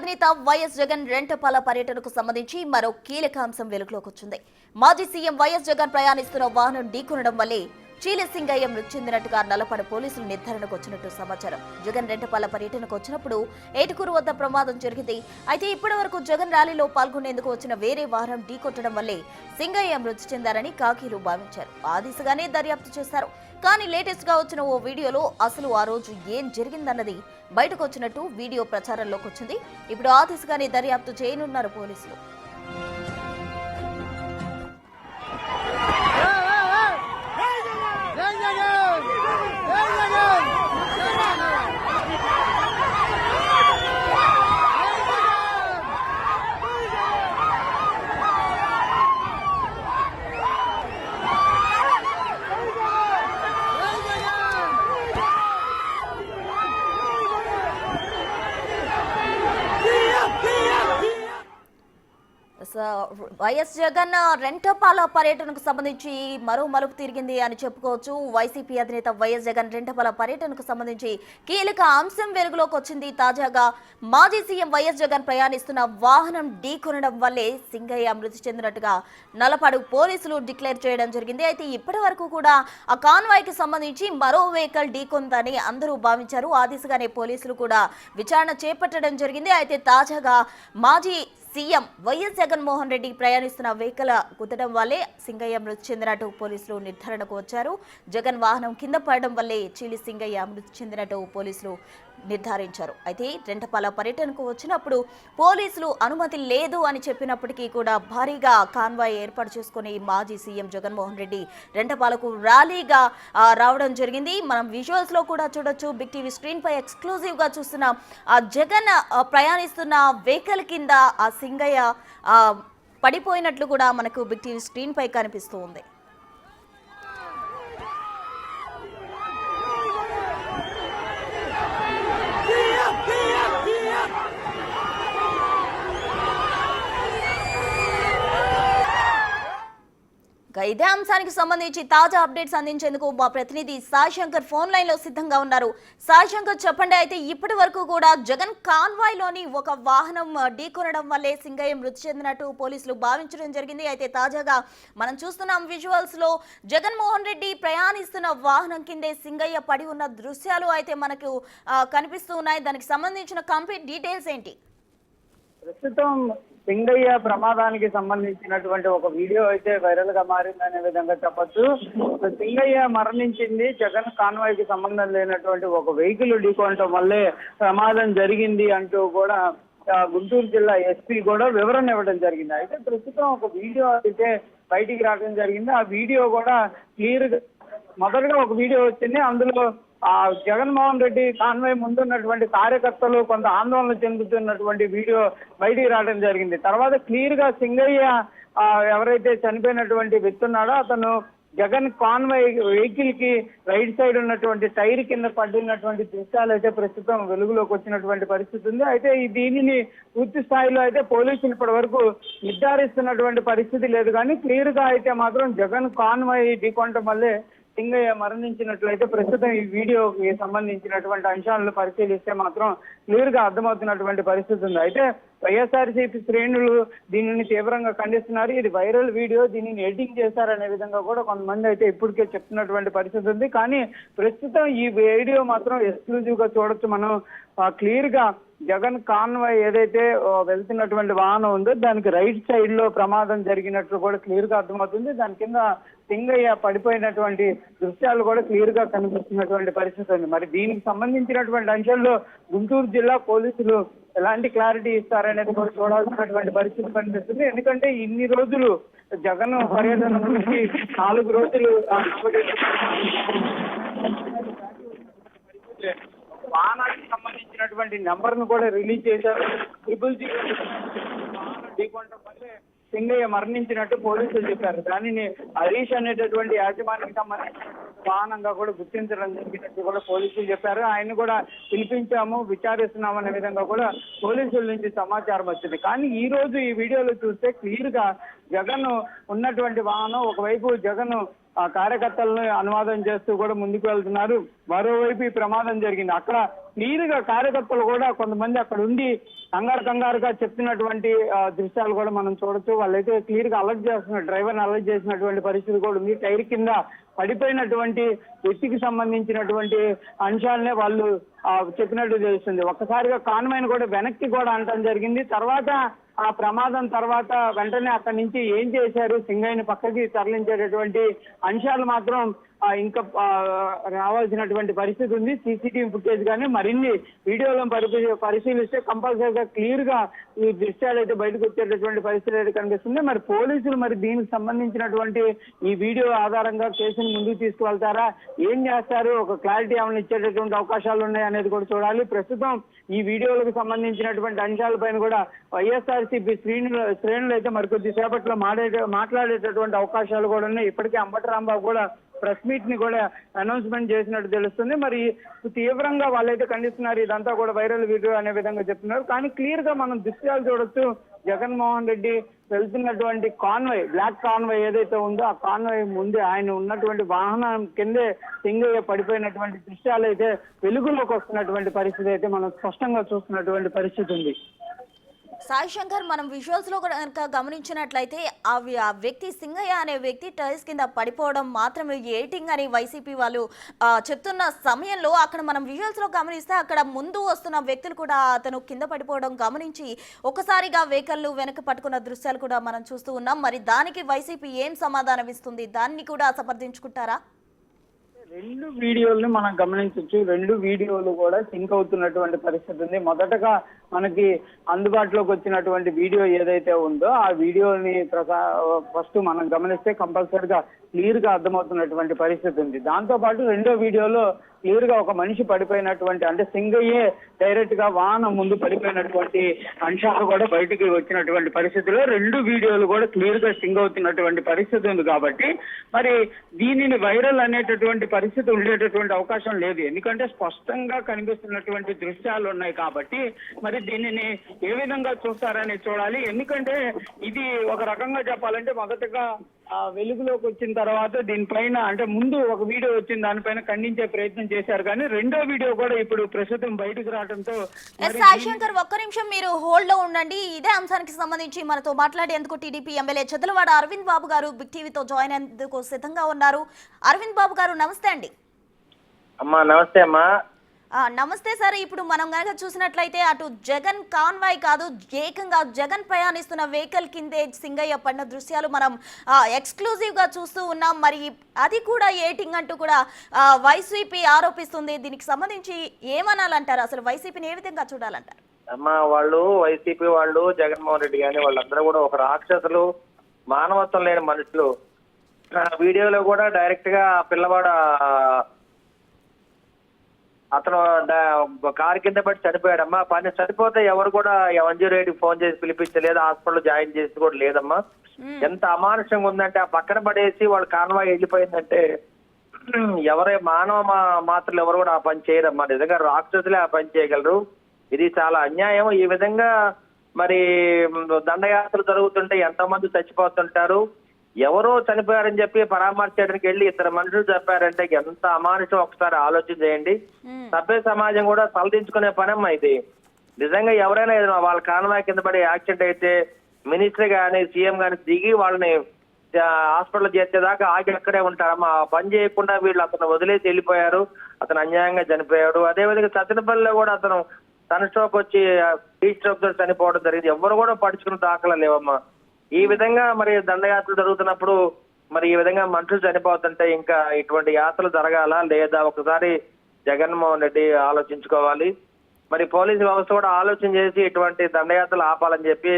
అధినేత వైఎస్ జగన్ రెంటపాల పర్యటనకు సంబంధించి మరో కీలక అంశం వెలుగులోకి వచ్చింది. మాజీ సీఎం వైఎస్ జగన్ ప్రయాణిస్తున్న వాహనం ఢీకొనడం వల్లే చీలి సింగయ్య మృతి చెందినట్టుగా నల్లపడ పోలీసులు నిర్ధారణకు వచ్చినట్టు సమాచారం. జగన్ రెంటపాల పర్యటనకు వచ్చినప్పుడు ఏటుకూరు వద్ద ప్రమాదం జరిగింది. అయితే ఇప్పటి వరకు జగన్ ర్యాలీలో పాల్గొనేందుకు వచ్చిన వేరే వాహనం ఢీకొట్టడం వల్లే సింగయ్య మృతి చెందారని కాకీలు భావించారు. ఆ దిశగానే దర్యాప్తు చేశారు. కానీ లేటెస్ట్ గా వచ్చిన ఓ వీడియోలో అసలు ఆ రోజు ఏం జరిగిందన్నది బయటకు వచ్చినట్టు వీడియో ప్రచారంలోకి వచ్చింది. ఇప్పుడు ఆ దిశగానే దర్యాప్తు చేయనున్నారు పోలీసులు. వైఎస్ జగన్ రెంటపాల పర్యటనకు సంబంధించి మరో మలుపు తిరిగింది అని చెప్పుకోవచ్చు. వైసీపీ అధినేత వైఎస్ జగన్ రెంటపాల పర్యటనకు సంబంధించి కీలక అంశం వెలుగులోకి వచ్చింది. తాజాగా మాజీ సీఎం వైఎస్ జగన్ ప్రయాణిస్తున్న వాహనం ఢీకొనడం వల్లే సింగయ్య మృతి చెందినట్టుగా నల్లపాడు పోలీసులు డిక్లేర్ చేయడం జరిగింది. అయితే ఇప్పటి వరకు కూడా ఆ కాన్వాయ్ కి సంబంధించి మరో వెహికల్ ఢీకొందని అందరూ భావించారు. ఆ దిశగానే పోలీసులు కూడా విచారణ చేపట్టడం జరిగింది. అయితే తాజాగా మాజీ సీఎం వైఎస్ జగన్మోహన్ రెడ్డి ప్రయాణిస్తున్న వెహికల్ గుద్దడం వల్లే సింగయ్య మృతి చెందినట్టు పోలీసులు నిర్ధారణకు వచ్చారు. జగన్ వాహనం కింద పడడం వల్లే చీలి సింగయ్య మృతి చెందినట్టు పోలీసులు నిర్ధారించారు. అయితే రెంటపాల పర్యటనకు వచ్చినప్పుడు పోలీసులు అనుమతి లేదు అని చెప్పినప్పటికీ కూడా భారీగా కాన్వాయ్ ఏర్పాటు చేసుకుని మాజీ సీఎం జగన్మోహన్ రెడ్డి రెంటపాలకు ర్యాలీగా రావడం జరిగింది. మనం విజువల్స్ లో కూడా చూడొచ్చు. బిగ్ టీవీ స్క్రీన్ పై ఎక్స్క్లూజివ్ గా చూస్తున్న జగన్ ప్రయాణిస్తున్న వెహికల్ కింద ఆ సింగయ్య పడిపోయినట్లు కూడా మనకు బిగ్ టీవీ స్క్రీన్ పై కనిపిస్తూ ఉంది. ఇదే అంశానికి సంబంధించి తాజా అప్డేట్స్ అందించేందుకు మా ప్రతినిధి సాయి శంకర్ ఫోన్ లైన్ లో సిద్ధంగా ఉన్నారు. సాయి శంకర్, చెప్పండి. అయితే ఇప్పటి వరకు కూడా జగన్ కాన్వాయ్ లోని ఒక వాహనం ఢీకొనడం వల్లే సింగయ్య మృతి చెందినట్టు పోలీసులు భావించడం జరిగింది. అయితే తాజాగా మనం చూస్తున్నాం విజువల్స్ లో జగన్మోహన్ రెడ్డి ప్రయాణిస్తున్న వాహనం కిందే సింగయ్య పడి ఉన్న దృశ్యాలు అయితే మనకు కనిపిస్తూ ఉన్నాయి. దానికి సంబంధించిన కంప్లీట్ డీటెయిల్స్ ఏంటి? ప్రస్తుతం సింగయ్య ప్రమాదానికి సంబంధించినటువంటి ఒక వీడియో అయితే వైరల్ గా మారిందనే విధంగా చెప్పొచ్చు. సింగయ్య మరణించింది జగన్ కాన్వాయ్ కి సంబంధం లేనటువంటి ఒక వెహికల్ ఢీకొనడం వల్లే ప్రమాదం జరిగింది అంటూ కూడా గుంటూరు జిల్లా ఎస్పీ కూడా వివరణ ఇవ్వడం జరిగింది. అయితే ప్రస్తుతం ఒక వీడియో అయితే బయటికి రావడం జరిగింది. ఆ వీడియో కూడా క్లియర్ గా మొదటగా ఒక వీడియో వచ్చింది. అందులో జగన్మోహన్ రెడ్డి కాన్వాయ్ ముందున్నటువంటి కార్యకర్తలు కొంత ఆందోళన చెందుతున్నటువంటి వీడియో బయటికి రావడం జరిగింది. తర్వాత క్లియర్ గా సింగయ్య ఎవరైతే చనిపోయినటువంటి వ్యక్తి ఉన్నాడో అతను జగన్ కాన్వాయ్ వెహికల్ కి రైట్ సైడ్ ఉన్నటువంటి టైర్ కింద పడినటువంటి దృశ్యాలు అయితే ప్రస్తుతం వెలుగులోకి వచ్చినటువంటి పరిస్థితి ఉంది. అయితే దీనిని పూర్తి స్థాయిలో అయితే పోలీసులు ఇప్పటి వరకు నిర్ధారిస్తున్నటువంటి పరిస్థితి లేదు. కానీ క్లియర్ గా అయితే మాత్రం జగన్ కాన్వాయ్ ఢీకొనడం వల్లే సింగయ్య మరణించినట్లయితే ప్రస్తుతం ఈ వీడియోకి సంబంధించినటువంటి అంశాలను పరిశీలిస్తే మాత్రం క్లియర్ గా అర్థమవుతున్నటువంటి పరిస్థితి ఉంది. అయితే వైఎస్ఆర్సీపీ శ్రేణులు దీనిని తీవ్రంగా ఖండిస్తున్నారు. ఇది వైరల్ వీడియో, దీనిని ఎడిటింగ్ చేశారనే విధంగా కూడా కొంతమంది అయితే ఇప్పటికే చెప్తున్నటువంటి పరిస్థితి ఉంది. కానీ ప్రస్తుతం ఈ వీడియో మాత్రం ఎక్స్క్లూజివ్ గా చూడొచ్చు. మనం క్లియర్ గా జగన్ కాన్వాయ్ ఏదైతే వెళ్తున్నటువంటి వాహనం ఉందో దానికి రైట్ సైడ్ లో ప్రమాదం జరిగినట్లు కూడా క్లియర్ గా అర్థమవుతుంది. దాని కింద సింగయ్య పడిపోయినటువంటి దృశ్యాలు కూడా క్లియర్ గా కనిపిస్తున్నటువంటి పరిస్థితి ఉంది. మరి దీనికి సంబంధించినటువంటి అంశాల్లో గుంటూరు జిల్లా పోలీసులు ఎలాంటి క్లారిటీ ఇస్తారనేది కూడా చూడాల్సినటువంటి పరిస్థితి కనిపిస్తుంది. ఎందుకంటే ఇన్ని రోజులు జగన్ పర్యటన నుంచి 4 రోజులు వాహనానికి సంబంధించినటువంటి నెంబర్ ను కూడా రిలీజ్ చేశారు. 000 ఢీకొనడం వల్లే సింగయ్య మరణించినట్టు పోలీసులు చెప్పారు. దానిని హరీష్ అనేటటువంటి యాజమాన్యానికి సంబంధించిన వాహనంగా కూడా గుర్తించడం జరిగినట్టు కూడా పోలీసులు చెప్పారు. ఆయన కూడా పిలిపించాము, విచారిస్తున్నాం అనే విధంగా కూడా పోలీసుల నుంచి సమాచారం వచ్చింది. కానీ ఈ రోజు ఈ వీడియోలో చూస్తే క్లియర్ గా జగన్ ఉన్నటువంటి వాహనం ఒకవైపు జగన్ ఆ కార్యకర్తలను అనువాదం చేస్తూ కూడా ముందుకు వెళ్తున్నారు. మరోవైపు ఈ ప్రమాదం జరిగింది. అక్కడ క్లియర్గా కార్యకర్తలు కూడా కొంతమంది అక్కడ ఉండి కంగారుగా చెప్తున్నటువంటి దృశ్యాలు కూడా మనం చూడొచ్చు. వాళ్ళైతే క్లియర్గా అలర్ట్ చేస్తున్నారు, డ్రైవర్ని అలర్ట్ చేసినటువంటి పరిస్థితి కూడా ఉంది. టైర్ కింద పడిపోయినటువంటి వ్యక్తికి సంబంధించినటువంటి అంశాలనే వాళ్ళు చెప్పినట్టు తెలుస్తుంది. ఒక్కసారిగా కాన్వాయ్ని కూడా వెనక్కి కూడా అనటం జరిగింది. తర్వాత ఆ ప్రమాదం తర్వాత వెంటనే అక్కడి నుంచి ఏం చేశారు, సింగయ్యని పక్కకి తరలించేటటువంటి అంశాలు మాత్రం ఇంకా రావాల్సినటువంటి పరిస్థితి ఉంది. సీసీటీవీ ఫుటేజ్ కానీ మరిన్ని వీడియోలను పరిశీలిస్తే కంపల్సరీగా క్లియర్గా ఈ దృశ్యాలు అయితే బయటకు వచ్చేటటువంటి పరిస్థితి అయితే కనిపిస్తుంది. మరి పోలీసులు మరి దీనికి సంబంధించినటువంటి ఈ వీడియో ఆధారంగా కేసును ముందుకు తీసుకువెళ్తారా, ఏం చేస్తారు, ఒక క్లారిటీ ఏమైనా ఇచ్చేటటువంటి అవకాశాలు ఉన్నాయి అనేది కూడా చూడాలి. ప్రస్తుతం ఈ వీడియోలకు సంబంధించినటువంటి అంశాలపైన కూడా వైఎస్ఆర్సీపీ శ్రేణులు అయితే మరికొద్ది సేపట్లో మాట్లాడేటటువంటి అవకాశాలు కూడా ఉన్నాయి. ఇప్పటికే అంబటి రాంబాబు కూడా ప్రెస్ మీట్ ని కూడా అనౌన్స్మెంట్ చేసినట్టు తెలుస్తుంది. మరి తీవ్రంగా వాళ్ళైతే ఖండిస్తున్నారు, ఇదంతా కూడా వైరల్ వీడియో అనే విధంగా చెప్తున్నారు. కానీ క్లియర్ గా మనం దృశ్యాలు చూడొచ్చు. జగన్మోహన్ రెడ్డి వెళ్తున్నటువంటి కాన్వాయ్, బ్లాక్ కాన్వాయ్ ఏదైతే ఉందో ఆ కాన్వాయ్ ముందే ఆయన ఉన్నటువంటి వాహనం కిందే సింగయ్య పడిపోయినటువంటి దృశ్యాలు అయితే వెలుగులోకి వస్తున్నటువంటి పరిస్థితి అయితే మనం స్పష్టంగా చూస్తున్నటువంటి పరిస్థితి ఉంది. సాయి శంకర్, మనం విజువల్స్ లో కనుక గమనించినట్లయితే ఆ వ్యక్తి సింగయ్య అనే వ్యక్తి టైర్స్ కింద పడిపోవడం మాత్రమే ఏటింగ్ అని వైసీపీ వాళ్ళు చెప్తున్న సమయంలో అక్కడ మనం విజువల్స్ లో గమనిస్తే అక్కడ ముందు వస్తున్న వ్యక్తులు కూడా అతను కింద పడిపోవడం గమనించి ఒకసారిగా వెహికల్ వెనక పట్టుకున్న దృశ్యాలు కూడా మనం చూస్తూ ఉన్నాం. మరి దానికి వైసీపీ ఏం సమాధానం ఇస్తుంది, దాన్ని కూడా సమర్థించుకుంటారా? రెండు వీడియోలను మనం గమనించవచ్చు. రెండు వీడియోలు కూడా సింక్ అవుతున్నటువంటి పరిస్థితి ఉంది. మొదటగా మనకి అందుబాటులోకి వచ్చినటువంటి వీడియో ఏదైతే ఉందో ఆ వీడియోని ఫస్ట్ మనం గమనిస్తే కంపల్సరిగా క్లియర్ గా అర్థమవుతున్నటువంటి పరిస్థితి ఉంది. దాంతో పాటు రెండో వీడియోలో క్లియర్ గా ఒక మనిషి పడిపోయినటువంటి, అంటే సింగయ్యే డైరెక్ట్ గా వాహనం ముందు పడిపోయినటువంటి అంశాలు కూడా బయటికి వచ్చినటువంటి పరిస్థితిలో రెండు వీడియోలు కూడా క్లియర్ గా సింక్ అవుతున్నటువంటి పరిస్థితి ఉంది. కాబట్టి మరి దీనిని వైరల్ అనేటటువంటి పరిస్థితి ఉండేటటువంటి అవకాశం లేదు. ఎందుకంటే స్పష్టంగా కనిపిస్తున్నటువంటి దృశ్యాలు ఉన్నాయి కాబట్టి మరి దీనిని ఏ విధంగా చూస్తారని చూడాలి. ఎందుకంటే ఇది ఒక రకంగా చెప్పాలంటే మొదటగా వెలుగులోకి వచ్చిన తర్వాత దీనిపైన, అంటే ముందు ఒక వీడియో వచ్చింది దానిపైన ఖండించే ప్రయత్నం చేశారు, కానీ రెండో వీడియో కూడా ఇప్పుడు ప్రస్తుతం బయటకు రావడంతో. సాయి శంకర్, ఒక్క నిమిషం మీరు హోల్డ్ లో ఉండండి. ఇదే అంశానికి సంబంధించి మనతో మాట్లాడేందుకు టీడీపీ ఎమ్మెల్యే చదలవాడ అరవింద్ బాబు గారు బిగ్ టీవీతో జాయిన్ అయ్యేందుకు సిద్ధంగా ఉన్నారు. అరవింద్ బాబు గారు నమస్తే అండి. అమ్మా నమస్తే అమ్మా. నమస్తే సార్. ఇప్పుడు మనం కనుక చూసినట్లయితే అటు జగన్ కాన్వాయ్ కాదు, ఏకంగా జగన్ ప్రయాణిస్తున్న వెహికల్ కిందే సింగయ్య పడిన దృశ్యాలు మనం ఎక్స్క్లూజివ్ గా చూస్తూ ఉన్నాం. మరి అది కూడా ఏటింగ్ అంటూ కూడా వైసీపీ ఆరోపిస్తుంది. దీనికి సంబంధించి ఏమనాలంటారు, అసలు వైసీపీని ఏ విధంగా చూడాలంటారు? అమ్మా వాళ్ళు వైసీపీ వాళ్ళు, జగన్మోహన్ రెడ్డి కానీ వాళ్ళందరూ కూడా ఒక రాక్షసులు, మానవత్వం లేని మనుషులు. వీడియోలో కూడా డైరెక్ట్ గా పిల్లవాడు అతను కారు కింద పట్టి చనిపోయాడమ్మా. పని చనిపోతే ఎవరు కూడా 108కి ఫోన్ చేసి పిలిపించలేదు, హాస్పిటల్ జాయిన్ చేసి కూడా లేదమ్మా. ఎంత అమానుషంగా ఉందంటే ఆ పక్కన పడేసి వాళ్ళు కాన్వాయ్ వెళ్ళిపోయిందంటే ఎవరే మానవ మాత్రలు ఎవరు కూడా ఆ పని చేయరమ్మా. నిజంగా రాక్షసులే ఆ పని చేయగలరు. ఇది చాలా అన్యాయం. ఈ విధంగా మరి దండయాత్రలు జరుగుతుంటే ఎంతమంది చచ్చిపోతుంటారు. ఎవరో చనిపోయారని చెప్పి పరామర్శించడానికి వెళ్ళి ఇద్దరు మనుషులు చెప్పారంటే ఎంత అమానుషం ఒకసారి ఆలోచన చేయండి. సభ్య సమాజం కూడా తలదించుకునే పనమ్మా ఇది. నిజంగా ఎవరైనా వాళ్ళ కాన్వాయ్ కింద పడి యాక్సిడెంట్ అయితే మినిస్టర్ గానీ సీఎం గానీ దిగి వాళ్ళని హాస్పిటల్ చేర్చేదాకా ఆగి అక్కడే ఉంటారమ్మా. పని చేయకుండా వీళ్ళు అతను వదిలేసి వెళ్ళిపోయారు. అతను అన్యాయంగా చనిపోయాడు. అదేవిధంగా సత్తెనపల్లిలో కూడా అతను సన్ స్ట్రోక్ వచ్చి హీట్ స్ట్రోక్ తో చనిపోవడం జరిగింది. ఎవరు కూడా పడుచుకున్న దాఖలా లేవమ్మా. ఈ విధంగా మరి దండయాత్రలు జరుగుతున్నప్పుడు మరి ఈ విధంగా మనుషులు చనిపోతుంటే ఇంకా ఇటువంటి యాత్రలు జరగాలా లేదా ఒకసారి జగన్మోహన్ రెడ్డి ఆలోచించుకోవాలి. మరి పోలీసు వ్యవస్థ కూడా ఆలోచన చేసి ఇటువంటి దండయాత్రలు ఆపాలని చెప్పి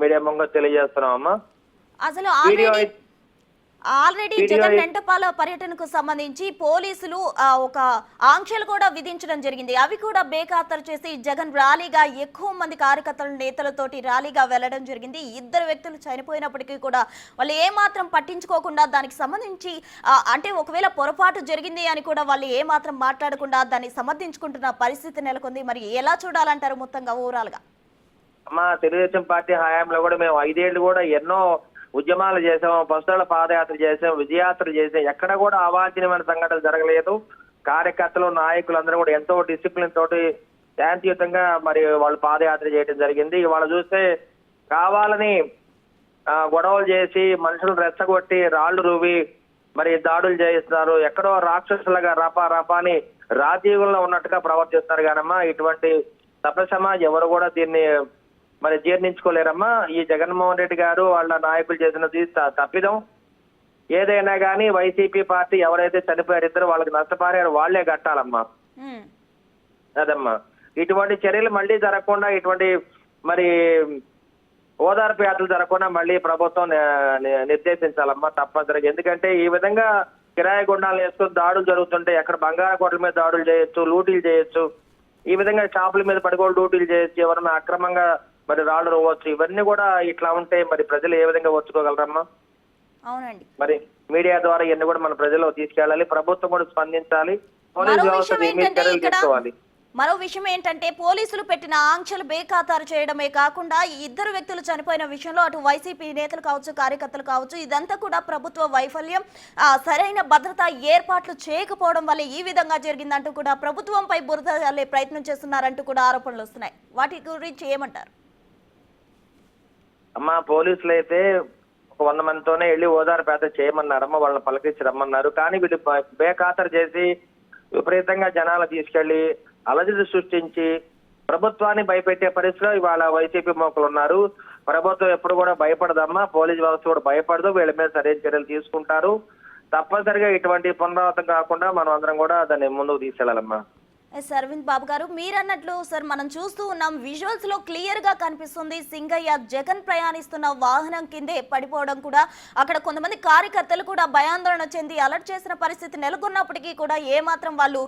మీడియా ముందు తెలియజేస్తున్నాం అమ్మా. అసలు ఆల్రెడీ జగన్ రెంటపాల పర్యటనకు సంబంధించి పోలీసులు ఒక ఆంక్షలు కూడా విధించడం జరిగింది. అవి కూడా బేఖాతరు చేసి జగన్ ర్యాలీగా ఎక్కువ మంది కార్యకర్తల నేతలతోటి ర్యాలీగా వెళ్లడం జరిగింది. ఇద్దరు వ్యక్తులు చనిపోయినప్పటికీ కూడా వాళ్ళు ఏమాత్రం పట్టించుకోకుండా దానికి సంబంధించి అంటే ఒకవేళ పొరపాటు జరిగింది అని కూడా వాళ్ళు ఏమాత్రం మాట్లాడకుండా దాన్ని సమర్థించుకుంటున్న పరిస్థితి నెలకొంది. మరి ఎలా చూడాలంటారు మొత్తంగా ఓవరాల్ గా? అమ్మా తెలుగుదేశం పార్టీ హయాంలో కూడా మేము 5 ఏళ్ళు కూడా ఎన్నో ఉద్యమాలు చేసాం, పశువుల పాదయాత్ర చేసాం, విజయాత్ర చేసాం, ఎక్కడ కూడా అవాంఛనీయమైన సంఘటనలు జరగలేదు. కార్యకర్తలు నాయకులందరూ కూడా ఎంతో డిసిప్లిన్ తోటి శాంతియుతంగా మరి వాళ్ళు పాదయాత్ర చేయడం జరిగింది. ఇవాళ చూస్తే కావాలని గొడవలు చేసి మనుషులు రెచ్చగొట్టి రాళ్లు రువి మరి దాడులు చేయిస్తున్నారు. ఎక్కడో రాక్షసులుగా రపాని రాజీవుల్లో ఉన్నట్టుగా ప్రవర్తిస్తున్నారు. కానమ్మా ఇటువంటి సభ్య సమాజం ఎవరు కూడా దీన్ని మరి జీర్ణించుకోలేరమ్మా. ఈ జగన్మోహన్ రెడ్డి గారు వాళ్ళ నాయకులు చేసినది తప్పిదం. ఏదైనా కానీ వైసీపీ పార్టీ ఎవరైతే చనిపోయారు ఇద్దరు వాళ్ళకి నష్టపరిహారం వాళ్లే కట్టాలమ్మా. అదమ్మా ఇటువంటి చర్యలు మళ్ళీ జరగకుండా, ఇటువంటి మరి ఓదార్పు యాత్రలు జరగకుండా మళ్ళీ ప్రభుత్వం నిర్దేశించాలమ్మా తప్పనిసరిగా. ఎందుకంటే ఈ విధంగా కిరాయి గుండాలు వేసుకుని దాడులు జరుగుతుంటే ఎక్కడ బంగారు కోట్ల మీద దాడులు చేయొచ్చు, లూటీలు చేయొచ్చు, ఈ విధంగా షాపుల మీద పడుకోవడం డ్యూటీలు చేయొచ్చు, ఎవరైనా అక్రమంగా మరి రాళ్ళు రువ్వచ్చు. ఇవన్నీ కూడా ఇట్లా ఉంటే మరి ప్రజలు ఏ విధంగా వచ్చుకోగలరమ్మా? అవునండి. మరి మీడియా ద్వారా ఇవన్నీ కూడా మన ప్రజల్లో తీసుకెళ్ళాలి, ప్రభుత్వం కూడా స్పందించాలి, పోలీస్ వ్యవస్థ చర్యలు తీసుకోవాలి. మరో విషయం ఏంటంటే పోలీసులు పెట్టిన ఆంక్షలు బేఖాతారు చేయడమే కాకుండా ఈ ఇద్దరు వ్యక్తులు చనిపోయిన విషయంలో అటు వైసీపీ నేతలు కావచ్చు, కార్యకర్తలు కావచ్చు, ఇదంతా కూడా ప్రభుత్వ వైఫల్యం, సరైన భద్రతా ఏర్పాట్లు చేయకపోవడం వల్ల ఈ విధంగా జరిగిందంటూ కూడా ప్రభుత్వంపై బురద చల్లే ప్రయత్నం చేస్తున్నారంటూ కూడా ఆరోపణలు వస్తున్నాయి. వాటి గురించి ఏమంటారు? అమ్మా పోలీసులు అయితే 100 మందితోనే వెళ్ళి ఓదార్పేట చేయమన్నారమ్మా, వాళ్ళని పలకరించి రమ్మన్నారు. కానీ వీళ్ళు బేఖాతరు చేసి విపరీతంగా జనాలు తీసుకెళ్లి అలజడి సృష్టించి ప్రభుత్వాన్ని భయపెట్టే పరిస్థితిలో ఇవాళ వైసీపీ మోకలు ఉన్నారు. ప్రభుత్వం ఎప్పుడు కూడా భయపడదమ్మా, పోలీస్ వ్యవస్థ కూడా భయపడదు, వీళ్ళ మీద సరైన చర్యలు తీసుకుంటారు. తప్పనిసరిగా ఇటువంటి పునరావృతం కాకుండా మనం అందరం కూడా దాన్ని ముందుకు తీసుకెళ్లాలమ్మా. అరవింద్ బాబు గారు, మీరన్నట్లు సార్ మనం చూస్తూ ఉన్నాం, విజువల్స్ లో క్లియర్ గా కనిపిస్తుంది సింగయ్య జగన్ ప్రయాణిస్తున్న వాహనం కిందే పడిపోవడం కూడా. అక్కడ కొంతమంది కార్యకర్తలు కూడా భయాందోళన చెంది అలర్ట్ చేసిన పరిస్థితి నెలకొన్నప్పటికీ కూడా ఏమాత్రం వాళ్ళు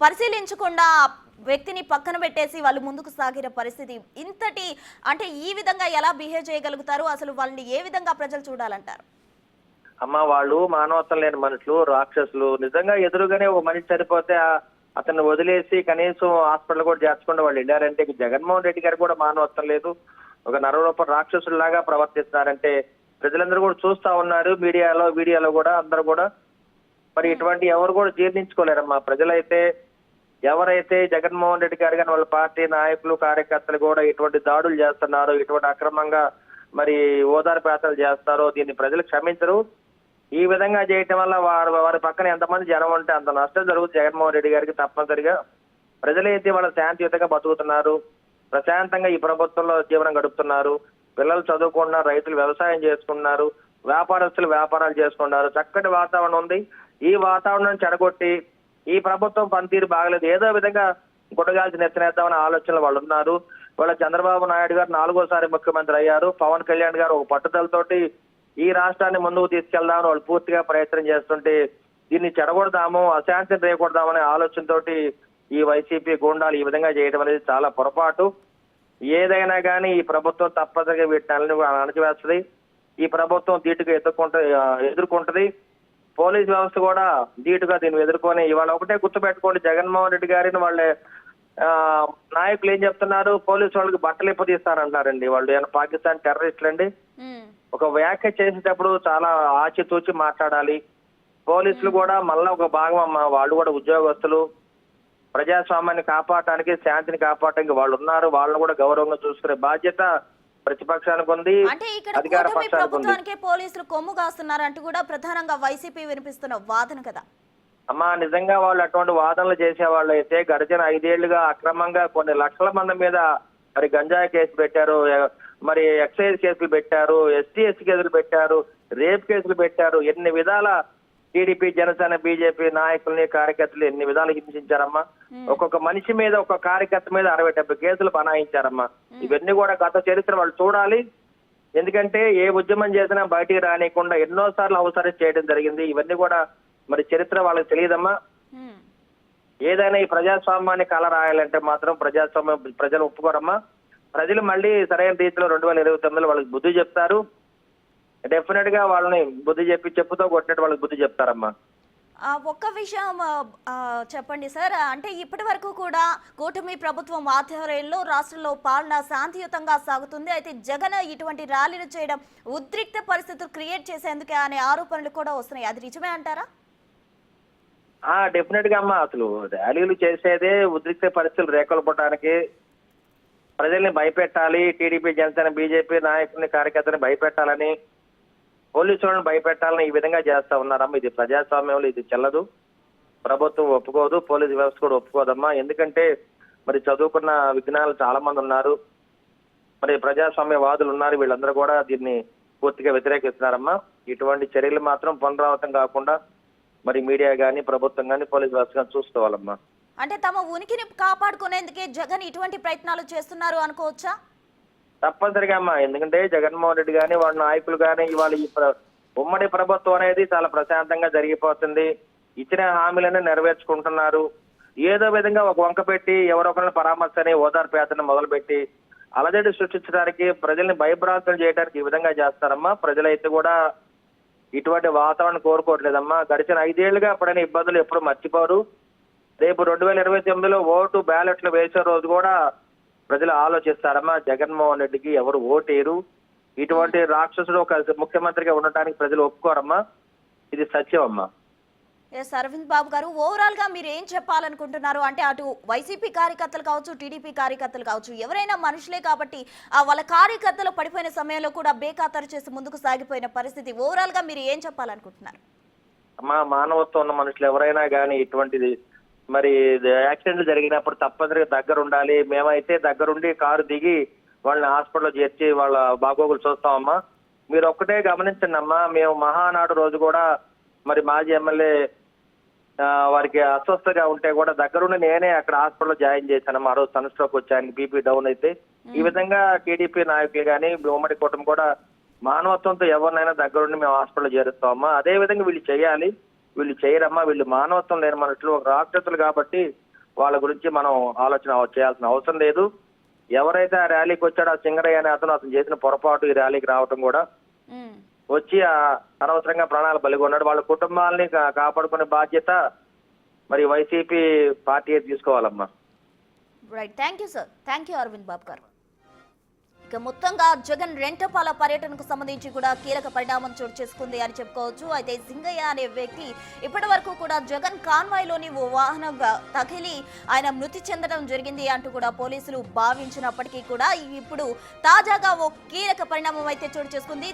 పరిశీలించకుండా వ్యక్తిని పక్కన పెట్టేసి వాళ్ళు ముందుకు సాగిన పరిస్థితి. ఇంతటి అంటే ఈ విధంగా ఎలా బిహేవ్ చేయగలుగుతారు? అసలు వాళ్ళని ఏ విధంగా ప్రజలు చూడాలంటారు? అమ్మ వాళ్ళు మానవత్వం లేని మనుషులు, రాక్షసులు. నిజంగా ఎదురుగానే ఒక మనిషి చనిపోతే అతన్ని వదిలేసి కనీసం హాస్పిటల్ కూడా చేర్చకుండా వాళ్ళు వెళ్ళారంటే జగన్మోహన్ రెడ్డి గారు కూడా మానవత్వం లేదు, ఒక నరరూప రాక్షసుల్లాగా ప్రవర్తిస్తున్నారంటే ప్రజలందరూ కూడా చూస్తా ఉన్నారు. వీడియోలో కూడా అందరూ కూడా మరి ఇటువంటి ఎవరు కూడా జీర్ణించుకోలేరమ్మా. ప్రజలైతే ఎవరైతే జగన్మోహన్ రెడ్డి గారు కానీ వాళ్ళ పార్టీ నాయకులు కార్యకర్తలు కూడా ఇటువంటి దాడులు చేస్తున్నారో, ఇటువంటి అక్రమంగా మరి ఓదార్పు యాత్రలు చేస్తారో దీన్ని ప్రజలు క్షమించరు. ఈ విధంగా చేయటం వల్ల వారి పక్కన ఎంతమంది జనం ఉంటే అంత నష్టం జరుగుతుంది జగన్మోహన్ రెడ్డి గారికి. తప్పనిసరిగా ప్రజలైతే వాళ్ళ శాంతియుతంగా బతుకుతున్నారు, ప్రశాంతంగా ఈ ప్రభుత్వంలో జీవనం గడుపుతున్నారు. పిల్లలు చదువుకుంటున్నారు, రైతులు వ్యవసాయం చేసుకుంటున్నారు, వ్యాపారస్తులు వ్యాపారాలు చేసుకుంటున్నారు. చక్కటి వాతావరణం ఉంది. ఈ వాతావరణం చెడగొట్టి ఈ ప్రభుత్వం పనితీరు బాగలేదు, ఏదో విధంగా గుట్టగాల్చి నెత్తనేద్దామనే ఆలోచనలు వాళ్ళు ఉన్నారు. వాళ్ళ చంద్రబాబు నాయుడు గారు 4వ సారి ముఖ్యమంత్రి అయ్యారు. పవన్ కళ్యాణ్ గారు ఒక పట్టుదలతోటి ఈ రాష్ట్రాన్ని ముందుకు తీసుకెళ్దామని వాళ్ళు పూర్తిగా ప్రయత్నం చేస్తుంటే దీన్ని చెడగొడదాము, అశాంతిని రేయకూడదామనే ఆలోచనతోటి ఈ వైసీపీ గూండాలు ఈ విధంగా చేయడం అనేది చాలా పొరపాటు. ఏదైనా కానీ ఈ ప్రభుత్వం తప్పనిసరిగా వీటిని అణచివేస్తుంది. ఈ ప్రభుత్వం ధీటుగా ఎదుర్కొంటది. పోలీస్ వ్యవస్థ కూడా ధీటుగా దీన్ని ఎదుర్కొని ఇవాళ ఒకటే గుర్తుపెట్టుకోండి, జగన్మోహన్ రెడ్డి గారిని వాళ్ళ నాయకులు ఏం చెప్తున్నారు, పోలీసు వాళ్ళకి బట్టలు ఇప్పదీస్తారంటారండి. వాళ్ళు ఏమైనా పాకిస్తాన్ టెర్రరిస్టులు అండి? ఒక వ్యాఖ్య చేసేటప్పుడు చాలా ఆచితూచి మాట్లాడాలి. పోలీసులు కూడా మళ్ళా ఒక భాగం అమ్మా, వాళ్ళు కూడా ఉద్యోగస్తులు. ప్రజాస్వామ్యాన్ని కాపాడటానికి, శాంతిని కాపాడటానికి వాళ్ళు ఉన్నారు. వాళ్ళని కూడా గౌరవంగా చూసుకునే బాధ్యత ప్రతిపక్షానికి ఉంది, అధికార పక్షానికి ఉంది. పోలీసులు కొమ్ము కాస్తున్నారు అంటూ కూడా ప్రధానంగా వైసీపీ వినిపిస్తున్న వాదన కదా అమ్మా. నిజంగా వాళ్ళు అటువంటి వాదనలు చేసే వాళ్ళు అయితే గడిచిన 5 ఏళ్లుగా అక్రమంగా కొన్ని లక్షల మంది మీద మరి గంజాయి కేసు పెట్టారు, మరి ఎక్సైజ్ కేసులు పెట్టారు, ఎస్టీ కేసులు పెట్టారు, రేప్ కేసులు పెట్టారు. ఎన్ని విధాల టీడీపీ, జనసేన, బీజేపీ నాయకుల్ని కార్యకర్తలు ఎన్ని విధాలు హింసించారమ్మా. ఒక్కొక్క మనిషి మీద, ఒక్క కార్యకర్త మీద 60-70 కేసులు బనాయించారమ్మా. ఇవన్నీ కూడా గత చరిత్ర వాళ్ళు చూడాలి. ఎందుకంటే ఏ ఉద్యమం చేసినా బయటికి రానియకుండా ఎన్నోసార్లు అవసరం చేయడం జరిగింది. ఇవన్నీ కూడా మరి చరిత్ర వాళ్ళకి తెలియదమ్మా. ఏదైనా ఈ ప్రజాస్వామ్యాన్ని కల రాయాలంటే మాత్రం ప్రజాస్వామ్యం ప్రజలు ఒప్పుకోరమ్మా. ప్రజలు మళ్ళీ సరైన రీతిలో 2029లో వాళ్ళకి బుద్ధి చెప్తారు. డెఫినెట్ గా వాళ్ళని బుద్ధి చెప్పుతో కొట్టినట్టు వాళ్ళకి బుద్ధి చెప్తారమ్మా. ఒక్క విషయం చెప్పండి సార్. అంటే ఇప్పటి వరకు కూడా కూటమి ప్రభుత్వం ఆధ్వర్యంలో రాష్ట్రంలో పాలన శాంతియుతంగా సాగుతుంది. అయితే జగన్ ఇటువంటి ర్యాలీలు చేయడం ఉద్రిక్త పరిస్థితులు క్రియేట్ చేసేందుకే అనే ఆరోపణలు కూడా వస్తున్నాయి. అది నిజమే అంటారా? డెఫినెట్ గా అమ్మా, అసలు ర్యాలీలు చేసేదే ఉద్రిక్త పరిస్థితులు రేకొల్పడానికి, ప్రజల్ని భయపెట్టాలి, టీడీపీ జనసేన బీజేపీ నాయకుల్ని కార్యకర్తని భయపెట్టాలని, పోలీసులను భయపెట్టాలని ఈ విధంగా చేస్తా ఉన్నారమ్మా. ఇది ప్రజాస్వామ్యంలో ఇది చెల్లదు, ప్రభుత్వం ఒప్పుకోదు, పోలీసు వ్యవస్థ కూడా ఒప్పుకోదమ్మా. ఎందుకంటే మరి చదువుకున్న విజ్ఞానులు చాలా మంది ఉన్నారు, మరి ప్రజాస్వామ్యవాదులు ఉన్నారు, వీళ్ళందరూ కూడా దీన్ని పూర్తిగా వ్యతిరేకిస్తున్నారమ్మా. ఇటువంటి చర్యలు మాత్రం పునరావృతం కాకుండా మరి మీడియా గానీ, ప్రభుత్వం గానీ, పోలీసు వ్యవస్థ గానీ చూసుకోవాలమ్మా. అంటే తమ ఉనికిని కాపాడుకునేందుకే జగన్ ఇటువంటి ప్రయత్నాలు చేస్తున్నారు అనుకోవచ్చా? తప్పనిసరిగా అమ్మా, ఎందుకంటే జగన్మోహన్ రెడ్డి గానీ, వాళ్ళ నాయకులు గానీ ఇవాళ ఈ ఉమ్మడి ప్రభుత్వం అనేది చాలా ప్రశాంతంగా జరిగిపోతుంది. ఇచ్చిన హామీలను నెరవేర్చుకుంటున్నారు. ఏదో విధంగా ఒక వంక పెట్టి ఎవరొకరిని పరామర్శని, ఓదార్పు యాత్రను మొదలుపెట్టి అలజడి సృష్టించడానికి, ప్రజల్ని భయభ్రాంతులు చేయడానికి ఈ విధంగా చేస్తారమ్మా. ప్రజలైతే కూడా ఇటువంటి వాతావరణం కోరుకోవట్లేదమ్మా. గడిచిన 5 ఏళ్లుగా పడిన ఇబ్బందులు ఎప్పుడు మర్చిపోరు. రేపు 2029లో ఓటు బ్యాలెట్లు వేసే రోజు కూడా ప్రజలు ఆలోచిస్తారమ్మా, జగన్మోహన్ రెడ్డికి ఎవరు ఓటేరు, ఇటువంటి రాక్షసుడు ఒక ముఖ్యమంత్రిగా ఉండటానికి ప్రజలు ఒప్పుకోరమ్మా. ఇది సత్యం అమ్మా. ఎస్ అరవింద్ బాబు గారు, ఓవరాల్ గా మీరు ఏం చెప్పాలనుకుంటున్నారు? అంటే అటు వైసీపీ కార్యకర్తలు కావచ్చు, టీడీపీ కార్యకర్తలు కావచ్చు, ఎవరైనా మనుషులే కాబట్టి వాళ్ళ కార్యకర్తలు పడిపోయిన సమయంలో కూడా బేఖాతరు చేసి ముందుకు సాగిపోయిన పరిస్థితి, ఓవరాల్ గా మీరు ఏం చెప్పాలనుకుంటున్నారు? అమ్మా, మానవత్వం ఉన్న మనుషులు ఎవరైనా కానీ ఇటువంటిది మరి యాక్సిడెంట్లు జరిగినప్పుడు తప్పనిసరిగా దగ్గర ఉండాలి. మేమైతే దగ్గరుండి కారు దిగి వాళ్ళని హాస్పిటల్లో చేర్చి వాళ్ళ బాగోగులు చూస్తామమ్మా. మీరు ఒక్కటే గమనించండి అమ్మా, మేము మహానాడు రోజు కూడా మరి మాజీ ఎమ్మెల్యే వారికి అస్వస్థగా ఉంటే కూడా దగ్గరుండి నేనే అక్కడ హాస్పిటల్లో జాయిన్ చేశాను. ఆ రోజు సన్ స్ట్రోక్ వచ్చి ఆయనకి బీపీ డౌన్ అయితే. ఈ విధంగా టీడీపీ నాయకులు కానీ, ఉమ్మడి కూటమి కూడా మానవత్వంతో ఎవరినైనా దగ్గరుండి మేము హాస్పిటల్లో చేరుస్తామమ్మా. అదే విధంగా వీళ్ళు చేయాలి. వీళ్ళు చేయరమ్మా, వీళ్ళు మానవత్వం లేని మనుషులు, ఒక రాక్షసులు కాబట్టి వాళ్ళ గురించి మనం ఆలోచన చేయాల్సిన అవసరం లేదు. ఎవరైతే ఆ ర్యాలీకి వచ్చాడో ఆ సింగరయ్య అనే అతను చేసిన పొరపాటు ఈ ర్యాలీకి రావటం కూడా, వచ్చి అనవసరంగా ప్రాణాలు బలిగొన్నాడు. వాళ్ళ కుటుంబాలని కాపాడుకునే బాధ్యత మరి వైసీపీ పార్టీ తీసుకోవాలమ్మా. Right, thank you sir. Thank you Aravind Babu garu. ఇక మొత్తంగా జగన్ రెంటపాల పర్యటనకు సంబంధించి కూడా కీలక పరిణామం చోటు చేసుకుంది అని చెప్పుకోవచ్చు. అయితే సింగయ్య అనే వ్యక్తి ఇప్పటి వరకు కూడా జగన్ కాన్వాయ్లోని ఓ వాహనంగా తగిలి ఆయన మృతి చెందడం జరిగింది అంటూ కూడా పోలీసులు భావించినప్పటికీ కూడా ఇప్పుడు తాజాగా ఓ కీలక పరిణామం అయితే చోటు చేసుకుంది.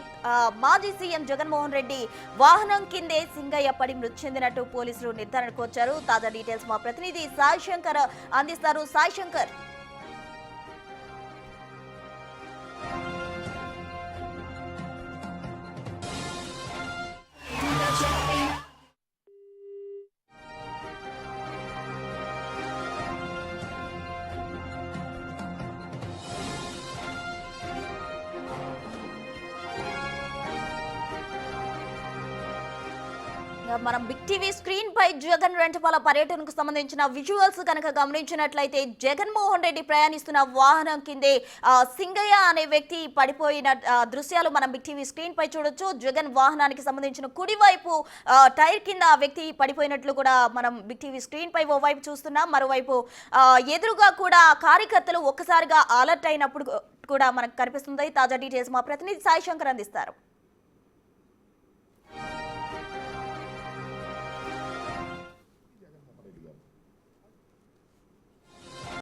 మాజీ సీఎం జగన్మోహన్ రెడ్డి వాహనం కిందే సింగయ్య పడి మృతి చెందినట్టు పోలీసులు నిర్ధారణకు వచ్చారు. తాజా డీటెయిల్స్ మా ప్రతినిధి సాయి శంకర్ అందిస్తారు. సాయి శంకర్, మనం బిగ్ టీవీ స్క్రీన్ పై జగన్ రెంటపాల పర్యటనకు సంబంధించిన విజువల్స్ కనుక గమనించినట్లయితే జగన్మోహన్ రెడ్డి ప్రయాణిస్తున్న వాహనం కిందే సింగయ్య అనే వ్యక్తి పడిపోయిన దృశ్యాలు మనం బిగ్ టీవీ స్క్రీన్ పై చూడొచ్చు. జగన్ వాహనానికి సంబంధించిన కుడివైపు టైర్ కింద ఆ వ్యక్తి పడిపోయినట్లు కూడా మనం బిగ్ టీవీ స్క్రీన్ పై ఓవైపు చూస్తున్నాం. మరోవైపు ఎదురుగా కూడా కార్యకర్తలు ఒక్కసారిగా అలర్ట్ అయినప్పుడు కూడా మనకు కనిపిస్తుంది. తాజా డీటెయిల్స్ మా ప్రతినిధి సాయి శంకర్ అందిస్తారు.